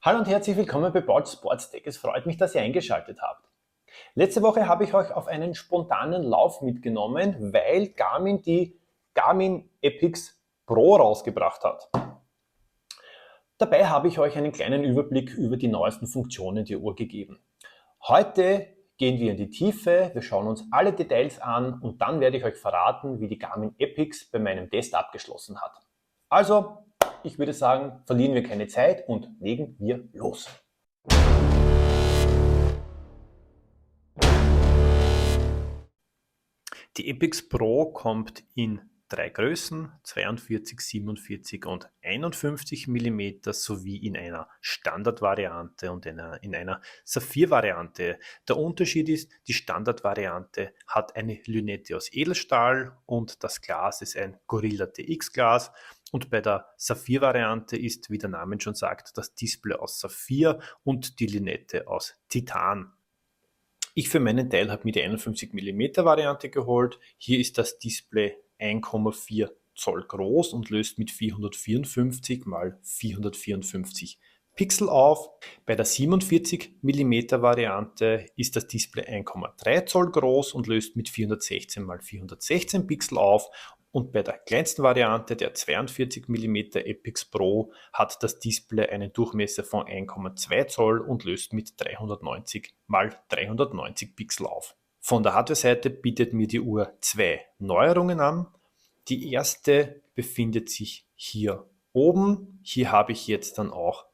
Hallo und herzlich willkommen bei Bolt Sports Tech. Es freut mich, dass ihr eingeschaltet habt. Letzte Woche habe ich euch auf einen spontanen Lauf mitgenommen, weil Garmin die Garmin Epix Pro rausgebracht hat. Dabei habe ich euch einen kleinen Überblick über die neuesten Funktionen der Uhr gegeben. Heute gehen wir in die Tiefe, wir schauen uns alle Details an und dann werde ich euch verraten, wie die Garmin Epix bei meinem Test abgeschlossen hat. Also, ich würde sagen, verlieren wir keine Zeit und legen wir los. Die Epix Pro kommt in drei Größen, 42, 47 und 51 mm, sowie in einer Standardvariante und in einer Saphir-Variante. Der Unterschied ist, die Standardvariante hat eine Lünette aus Edelstahl und das Glas ist ein Gorilla TX Glas. Und bei der Saphir-Variante ist, wie der Name schon sagt, das Display aus Saphir und die Lünette aus Titan. Ich für meinen Teil habe mir die 51 mm Variante geholt. Hier ist das Display 1,4 Zoll groß und löst mit 454 x 454 Pixel auf. Bei der 47 mm Variante ist das Display 1,3 Zoll groß und löst mit 416 x 416 Pixel auf. Und bei der kleinsten Variante, der 42 mm Epix Pro, hat das Display einen Durchmesser von 1,2 Zoll und löst mit 390 x 390 Pixel auf. Von der Hardware-Seite bietet mir die Uhr zwei Neuerungen an. Die erste befindet sich hier oben. Hier habe ich jetzt dann auch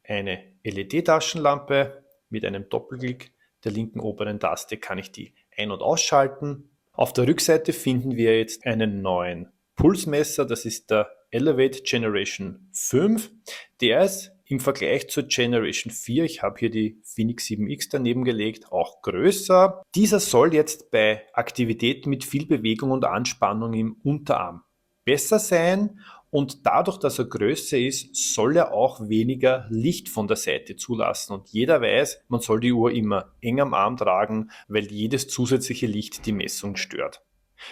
eine LED-Taschenlampe. Mit einem Doppelklick der linken oberen Taste kann ich die ein- und ausschalten. Auf der Rückseite finden wir jetzt einen neuen Pulsmesser. Das ist der Elevate Generation 5. Der ist im Vergleich zur Generation 4, ich habe hier die Phoenix 7X daneben gelegt, auch größer. Dieser soll jetzt bei Aktivitäten mit viel Bewegung und Anspannung im Unterarm besser sein und dadurch, dass er größer ist, soll er auch weniger Licht von der Seite zulassen. Und jeder weiß, man soll die Uhr immer eng am Arm tragen, weil jedes zusätzliche Licht die Messung stört.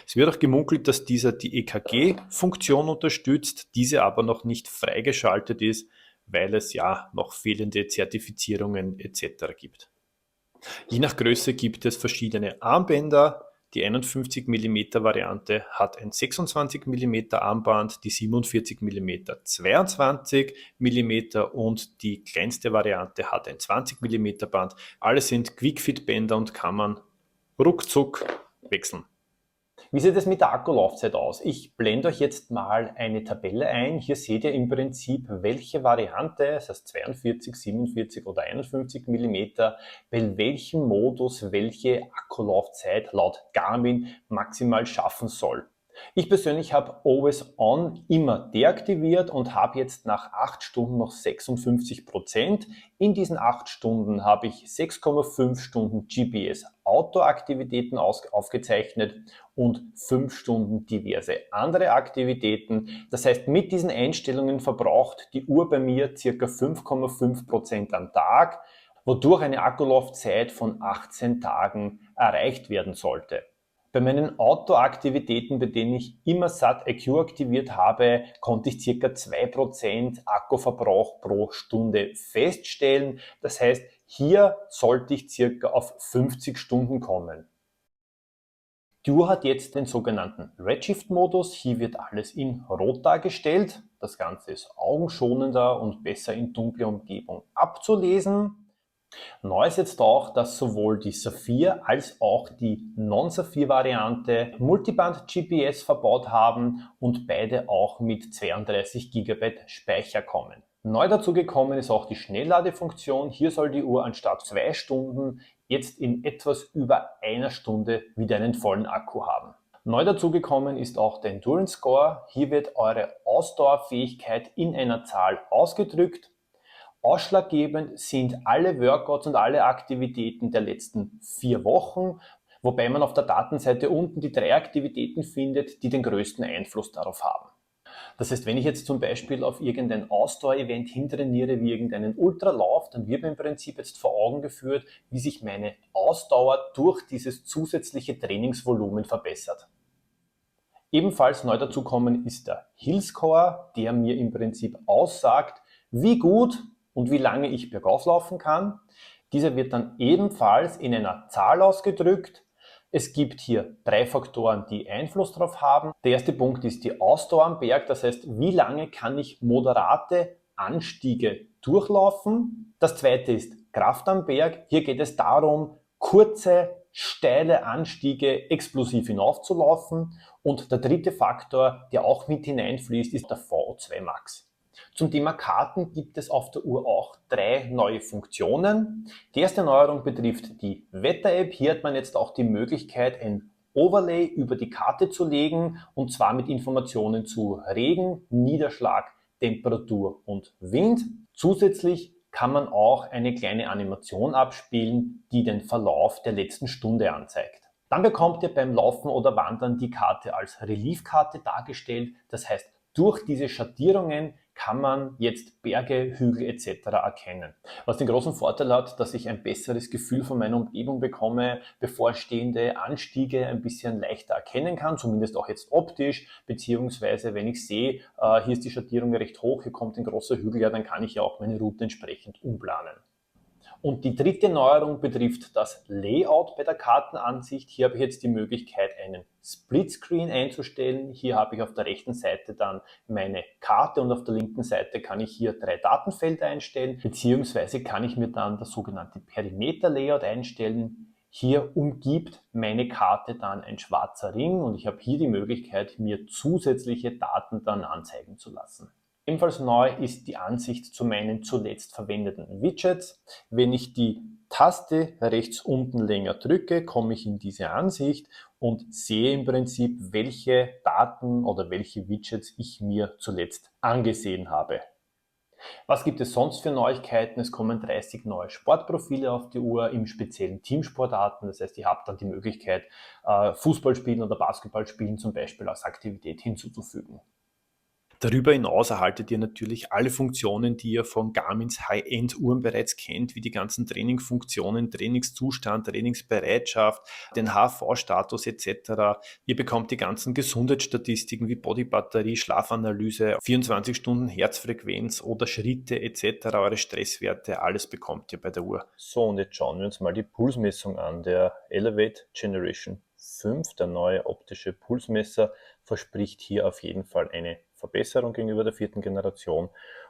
Es wird auch gemunkelt, dass dieser die EKG-Funktion unterstützt, diese aber noch nicht freigeschaltet ist, weil es ja noch fehlende Zertifizierungen etc. gibt. Je nach Größe gibt es verschiedene Armbänder. Die 51 mm Variante hat ein 26 mm Armband, die 47 mm 22 mm und die kleinste Variante hat ein 20 mm Band. Alle sind Quick-Fit-Bänder und kann man ruckzuck wechseln. Wie sieht es mit der Akkulaufzeit aus? Ich blende euch jetzt mal eine Tabelle ein. Hier seht ihr im Prinzip, welche Variante, das heißt 42, 47 oder 51 mm, bei welchem Modus welche Akkulaufzeit laut Garmin maximal schaffen soll. Ich persönlich habe Always On immer deaktiviert und habe jetzt nach 8 Stunden noch 56%. In diesen 8 Stunden habe ich 6,5 Stunden GPS Autoaktivitäten aufgezeichnet und 5 Stunden diverse andere Aktivitäten. Das heißt, mit diesen Einstellungen verbraucht die Uhr bei mir ca. 5,5% am Tag, wodurch eine Akkulaufzeit von 18 Tagen erreicht werden sollte. Bei meinen Outdoor-Aktivitäten, bei denen ich immer SAT IQ aktiviert habe, konnte ich ca. 2% Akkuverbrauch pro Stunde feststellen. Das heißt, hier sollte ich ca. auf 50 Stunden kommen. Die Uhr hat jetzt den sogenannten Redshift-Modus. Hier wird alles in Rot dargestellt. Das Ganze ist augenschonender und besser in dunkler Umgebung abzulesen. Neu ist jetzt auch, dass sowohl die Saphir als auch die Non-Saphir-Variante Multiband-GPS verbaut haben und beide auch mit 32 GB Speicher kommen. Neu dazu gekommen ist auch die Schnellladefunktion. Hier soll die Uhr anstatt 2 Stunden jetzt in etwas über einer Stunde wieder einen vollen Akku haben. Neu dazugekommen ist auch der Endurance Score. Hier wird eure Ausdauerfähigkeit in einer Zahl ausgedrückt. Ausschlaggebend sind alle Workouts und alle Aktivitäten der letzten 4 Wochen, wobei man auf der Datenseite unten die 3 Aktivitäten findet, die den größten Einfluss darauf haben. Das heißt, wenn ich jetzt zum Beispiel auf irgendein Ausdauer-Event hintrainiere, wie irgendeinen Ultralauf, dann wird mir im Prinzip jetzt vor Augen geführt, wie sich meine Ausdauer durch dieses zusätzliche Trainingsvolumen verbessert. Ebenfalls neu dazukommen ist der Hill Score, der mir im Prinzip aussagt, wie gut und wie lange ich bergauf laufen kann. Dieser wird dann ebenfalls in einer Zahl ausgedrückt. Es gibt hier 3 Faktoren, die Einfluss darauf haben. Der erste Punkt ist die Ausdauer am Berg, das heißt, wie lange kann ich moderate Anstiege durchlaufen. Das zweite ist Kraft am Berg. Hier geht es darum, kurze, steile Anstiege explosiv hinaufzulaufen. Und der dritte Faktor, der auch mit hineinfließt, ist der VO2 Max. Zum Thema Karten gibt es auf der Uhr auch 3 neue Funktionen. Die erste Neuerung betrifft die Wetter-App. Hier hat man jetzt auch die Möglichkeit, ein Overlay über die Karte zu legen, und zwar mit Informationen zu Regen, Niederschlag, Temperatur und Wind. Zusätzlich kann man auch eine kleine Animation abspielen, die den Verlauf der letzten Stunde anzeigt. Dann bekommt ihr beim Laufen oder Wandern die Karte als Reliefkarte dargestellt. Das heißt, durch diese Schattierungen kann man jetzt Berge, Hügel etc. erkennen. Was den großen Vorteil hat, dass ich ein besseres Gefühl von meiner Umgebung bekomme, bevorstehende Anstiege ein bisschen leichter erkennen kann, zumindest auch jetzt optisch, beziehungsweise wenn ich sehe, hier ist die Schattierung recht hoch, hier kommt ein großer Hügel, ja, dann kann ich ja auch meine Route entsprechend umplanen. Und die dritte Neuerung betrifft das Layout bei der Kartenansicht. Hier habe ich jetzt die Möglichkeit, einen Splitscreen einzustellen. Hier habe ich auf der rechten Seite dann meine Karte und auf der linken Seite kann ich hier 3 Datenfelder einstellen, beziehungsweise kann ich mir dann das sogenannte Perimeter-Layout einstellen. Hier umgibt meine Karte dann ein schwarzer Ring und ich habe hier die Möglichkeit, mir zusätzliche Daten dann anzeigen zu lassen. Ebenfalls neu ist die Ansicht zu meinen zuletzt verwendeten Widgets. Wenn ich die Taste rechts unten länger drücke, komme ich in diese Ansicht und sehe im Prinzip, welche Daten oder welche Widgets ich mir zuletzt angesehen habe. Was gibt es sonst für Neuigkeiten? Es kommen 30 neue Sportprofile auf die Uhr, im speziellen Teamsportarten. Das heißt, ihr habt dann die Möglichkeit, Fußball spielen oder Basketball spielen zum Beispiel als Aktivität hinzuzufügen. Darüber hinaus erhaltet ihr natürlich alle Funktionen, die ihr von Garmins High-End-Uhren bereits kennt, wie die ganzen Trainingfunktionen, Trainingszustand, Trainingsbereitschaft, den HV-Status etc. Ihr bekommt die ganzen Gesundheitsstatistiken wie Bodybatterie, Schlafanalyse, 24 Stunden Herzfrequenz oder Schritte etc., eure Stresswerte, alles bekommt ihr bei der Uhr. So, und jetzt schauen wir uns mal die Pulsmessung an. Der Elevate Generation 5, der neue optische Pulsmesser, verspricht hier auf jeden Fall eine Verbesserung gegenüber der 4. Generation,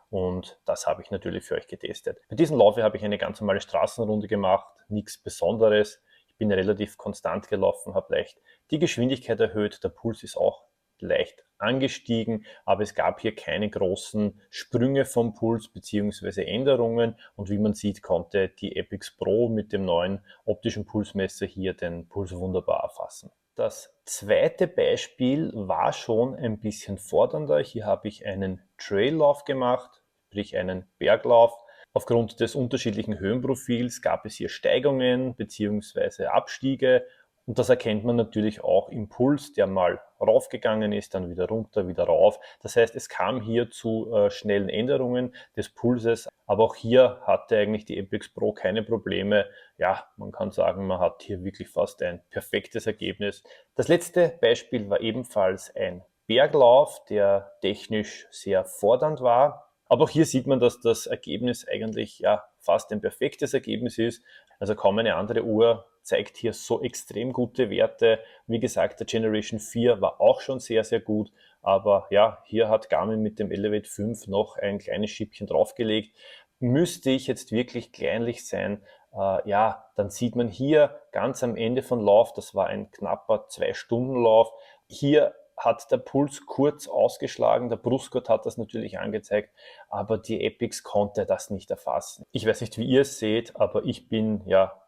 und das habe ich natürlich für euch getestet. Bei diesem Lauf habe ich eine ganz normale Straßenrunde gemacht, nichts Besonderes. Ich bin relativ konstant gelaufen, habe leicht die Geschwindigkeit erhöht, der Puls ist auch leicht angestiegen, aber es gab hier keine großen Sprünge vom Puls bzw. Änderungen, und wie man sieht, konnte die Epix Pro mit dem neuen optischen Pulsmesser hier den Puls wunderbar erfassen. Das zweite Beispiel war schon ein bisschen fordernder. Hier habe ich einen Traillauf gemacht, sprich einen Berglauf. Aufgrund des unterschiedlichen Höhenprofils gab es hier Steigungen bzw. Abstiege. Und das erkennt man natürlich auch im Puls, der mal raufgegangen ist, dann wieder runter, wieder rauf. Das heißt, es kam hier zu schnellen Änderungen des Pulses. Aber auch hier hatte eigentlich die Epix Pro keine Probleme. Ja, man kann sagen, man hat hier wirklich fast ein perfektes Ergebnis. Das letzte Beispiel war ebenfalls ein Berglauf, der technisch sehr fordernd war. Aber auch hier sieht man, dass das Ergebnis eigentlich ja fast ein perfektes Ergebnis ist. Also kaum eine andere Uhr zeigt hier so extrem gute Werte. Wie gesagt, der Generation 4 war auch schon sehr, sehr gut. Aber ja, hier hat Garmin mit dem Elevate 5 noch ein kleines Schippchen draufgelegt. Müsste ich jetzt wirklich kleinlich sein, ja, dann sieht man hier ganz am Ende von Lauf, das war ein knapper 2-Stunden-Lauf, hier hat der Puls kurz ausgeschlagen, der Brustgurt hat das natürlich angezeigt, aber die Epix konnte das nicht erfassen. Ich weiß nicht, wie ihr es seht, aber ich bin ja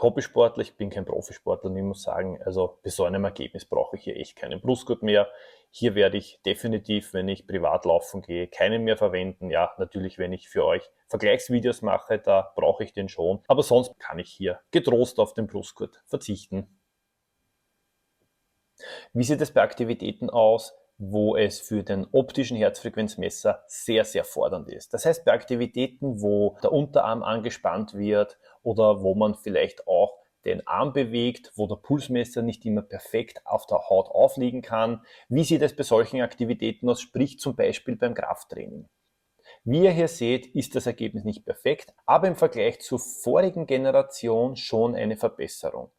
Hobbysportler, ich bin kein Profisportler, und ich muss sagen, also bei so einem Ergebnis brauche ich hier echt keinen Brustgurt mehr. Hier werde ich definitiv, wenn ich privat laufen gehe, keinen mehr verwenden. Ja, natürlich, wenn ich für euch Vergleichsvideos mache, da brauche ich den schon. Aber sonst kann ich hier getrost auf den Brustgurt verzichten. Wie sieht es bei Aktivitäten aus, wo es für den optischen Herzfrequenzmesser sehr, sehr fordernd ist? Das heißt, bei Aktivitäten, wo der Unterarm angespannt wird oder wo man vielleicht auch den Arm bewegt, wo der Pulsmesser nicht immer perfekt auf der Haut aufliegen kann. Wie sieht es bei solchen Aktivitäten aus, sprich zum Beispiel beim Krafttraining? Wie ihr hier seht, ist das Ergebnis nicht perfekt, aber im Vergleich zur vorigen Generation schon eine Verbesserung.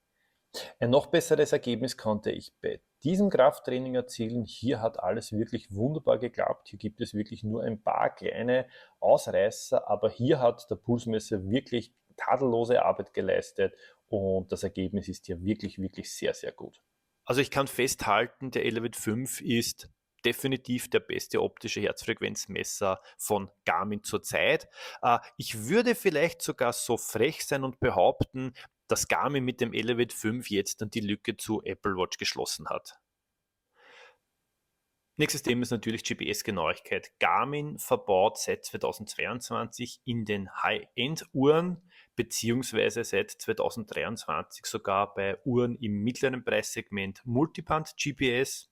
Ein noch besseres Ergebnis konnte ich bei diesem Krafttraining erzielen. Hier hat alles wirklich wunderbar geklappt. Hier gibt es wirklich nur ein paar kleine Ausreißer, aber hier hat der Pulsmesser wirklich tadellose Arbeit geleistet und das Ergebnis ist hier wirklich, wirklich sehr, sehr gut. Also ich kann festhalten, der Elevate 5 ist definitiv der beste optische Herzfrequenzmesser von Garmin zurzeit. Ich würde vielleicht sogar so frech sein und behaupten, dass Garmin mit dem Elevate 5 jetzt dann die Lücke zu Apple Watch geschlossen hat. Nächstes Thema ist natürlich GPS-Genauigkeit. Garmin verbaut seit 2022 in den High-End-Uhren beziehungsweise seit 2023 sogar bei Uhren im mittleren Preissegment Multiband-GPS.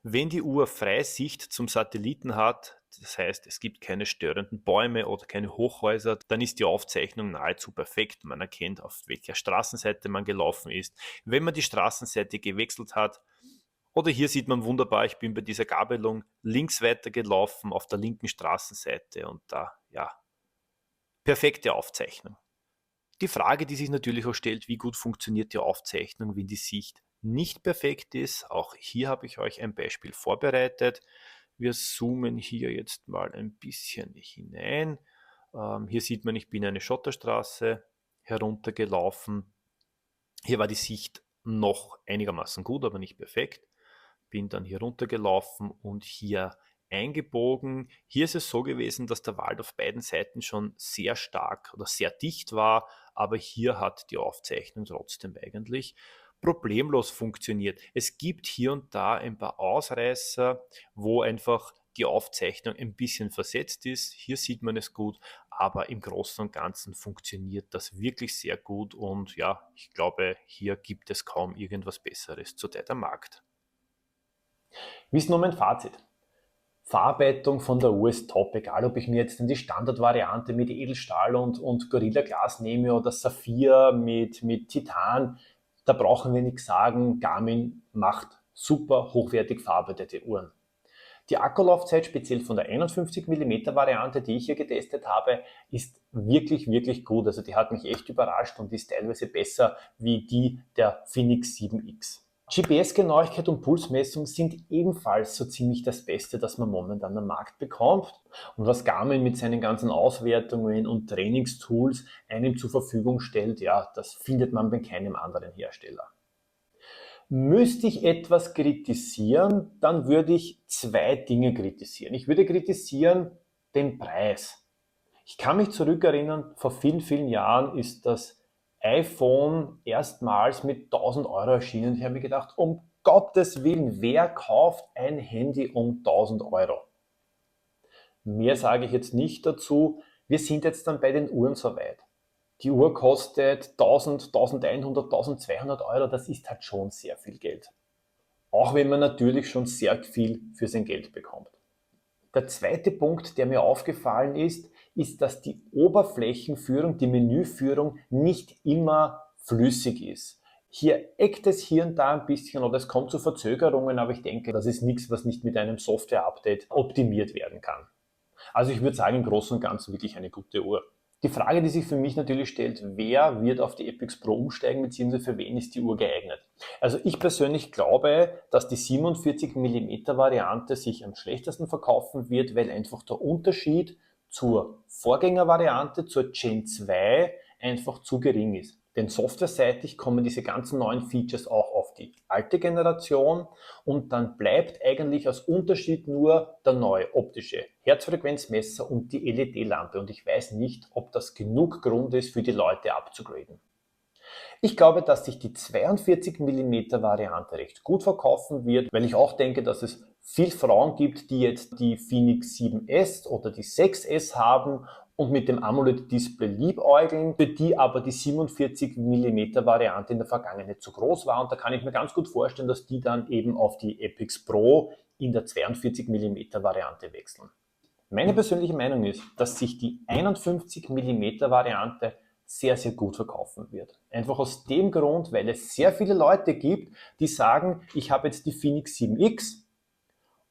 Wenn die Uhr freie Sicht zum Satelliten hat, das heißt, es gibt keine störenden Bäume oder keine Hochhäuser, dann ist die Aufzeichnung nahezu perfekt. Man erkennt, auf welcher Straßenseite man gelaufen ist. Wenn man die Straßenseite gewechselt hat, oder hier sieht man wunderbar, ich bin bei dieser Gabelung links weitergelaufen auf der linken Straßenseite und da, ja, perfekte Aufzeichnung. Die Frage, die sich natürlich auch stellt, wie gut funktioniert die Aufzeichnung, wenn die Sicht nicht perfekt ist. Auch hier habe ich euch ein Beispiel vorbereitet. Wir zoomen hier jetzt mal ein bisschen hinein. Hier sieht man, ich bin eine Schotterstraße heruntergelaufen. Hier war die Sicht noch einigermaßen gut, aber nicht perfekt. Bin dann hier runtergelaufen und hier eingebogen. Hier ist es so gewesen, dass der Wald auf beiden Seiten schon sehr stark oder sehr dicht war, aber hier hat die Aufzeichnung trotzdem eigentlich problemlos funktioniert. Es gibt hier und da ein paar Ausreißer, wo einfach die Aufzeichnung ein bisschen versetzt ist. Hier sieht man es gut, aber im Großen und Ganzen funktioniert das wirklich sehr gut und ja, ich glaube, hier gibt es kaum irgendwas Besseres zurzeit am Markt. Wie ist nun mein Fazit? Verarbeitung von der Uhr ist top, egal ob ich mir jetzt die Standardvariante mit Edelstahl und Gorilla Glas nehme oder Saphir mit Titan. Da brauchen wir nichts sagen, Garmin macht super hochwertig verarbeitete Uhren. Die Akkulaufzeit, speziell von der 51 mm Variante, die ich hier getestet habe, ist wirklich, wirklich gut. Also die hat mich echt überrascht und ist teilweise besser wie die der Phoenix 7X. GPS-Genauigkeit und Pulsmessung sind ebenfalls so ziemlich das Beste, das man momentan am Markt bekommt. Und was Garmin mit seinen ganzen Auswertungen und Trainingstools einem zur Verfügung stellt, ja, das findet man bei keinem anderen Hersteller. Müsste ich etwas kritisieren, dann würde ich zwei Dinge kritisieren. Ich würde kritisieren den Preis. Ich kann mich zurückerinnern, vor vielen, vielen Jahren ist das iPhone erstmals mit 1.000 € erschienen. Ich habe mir gedacht, um Gottes Willen, wer kauft ein Handy um 1.000 €? Mehr sage ich jetzt nicht dazu. Wir sind jetzt dann bei den Uhren soweit. Die Uhr kostet 1.000, 1.100, 1.200 €. Das ist halt schon sehr viel Geld. Auch wenn man natürlich schon sehr viel für sein Geld bekommt. Der zweite Punkt, der mir aufgefallen ist, dass die Oberflächenführung, die Menüführung nicht immer flüssig ist. Hier eckt es hier und da ein bisschen oder es kommt zu Verzögerungen, aber ich denke, das ist nichts, was nicht mit einem Software-Update optimiert werden kann. Also ich würde sagen, im Großen und Ganzen wirklich eine gute Uhr. Die Frage, die sich für mich natürlich stellt, wer wird auf die Epix Pro umsteigen, beziehungsweise für wen ist die Uhr geeignet? Also ich persönlich glaube, dass die 47 mm Variante sich am schlechtesten verkaufen wird, weil einfach der Unterschied zur Vorgängervariante, zur Gen 2, einfach zu gering ist. Denn softwareseitig kommen diese ganzen neuen Features auch auf die alte Generation und dann bleibt eigentlich als Unterschied nur der neue optische Herzfrequenzmesser und die LED-Lampe und ich weiß nicht, ob das genug Grund ist für die Leute abzugraden. Ich glaube, dass sich die 42 mm Variante recht gut verkaufen wird, weil ich auch denke, dass es viel Frauen gibt, die jetzt die Phoenix 7S oder die 6S haben und mit dem AMOLED-Display liebäugeln, für die aber die 47 mm Variante in der Vergangenheit zu groß war. Und da kann ich mir ganz gut vorstellen, dass die dann eben auf die Epix Pro in der 42 mm Variante wechseln. Meine persönliche Meinung ist, dass sich die 51 mm Variante sehr, sehr gut verkaufen wird. Einfach aus dem Grund, weil es sehr viele Leute gibt, die sagen, ich habe jetzt die Phoenix 7X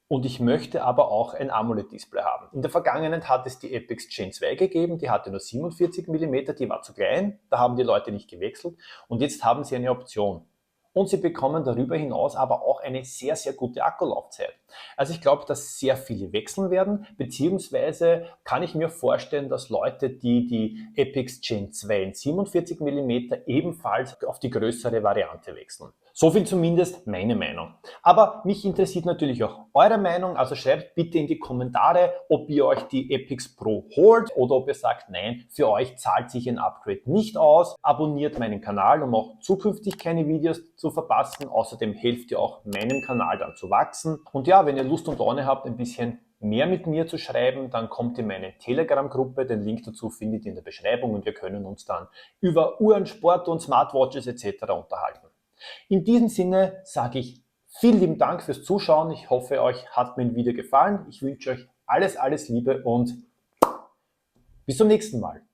und ich möchte aber auch ein AMOLED-Display haben. In der Vergangenheit hat es die Epix Gen 2 gegeben, die hatte nur 47 mm, die war zu klein, da haben die Leute nicht gewechselt und jetzt haben sie eine Option. Und sie bekommen darüber hinaus aber auch eine sehr, sehr gute Akkulaufzeit. Also ich glaube, dass sehr viele wechseln werden, beziehungsweise kann ich mir vorstellen, dass Leute, die die Epix Gen 2 in 47 mm ebenfalls auf die größere Variante wechseln. So viel zumindest meine Meinung. Aber mich interessiert natürlich auch eure Meinung, also schreibt bitte in die Kommentare, ob ihr euch die Epix Pro holt oder ob ihr sagt, nein, für euch zahlt sich ein Upgrade nicht aus. Abonniert meinen Kanal, um auch zukünftig keine Videos zu verpassen. Außerdem helft ihr auch meinem Kanal dann zu wachsen. Und ja, wenn ihr Lust und Laune habt, ein bisschen mehr mit mir zu schreiben, dann kommt in meine Telegram-Gruppe. Den Link dazu findet ihr in der Beschreibung und wir können uns dann über Uhren, Sport und Smartwatches etc. unterhalten. In diesem Sinne sage ich vielen lieben Dank fürs Zuschauen. Ich hoffe, euch hat mein Video gefallen. Ich wünsche euch alles, alles Liebe und bis zum nächsten Mal.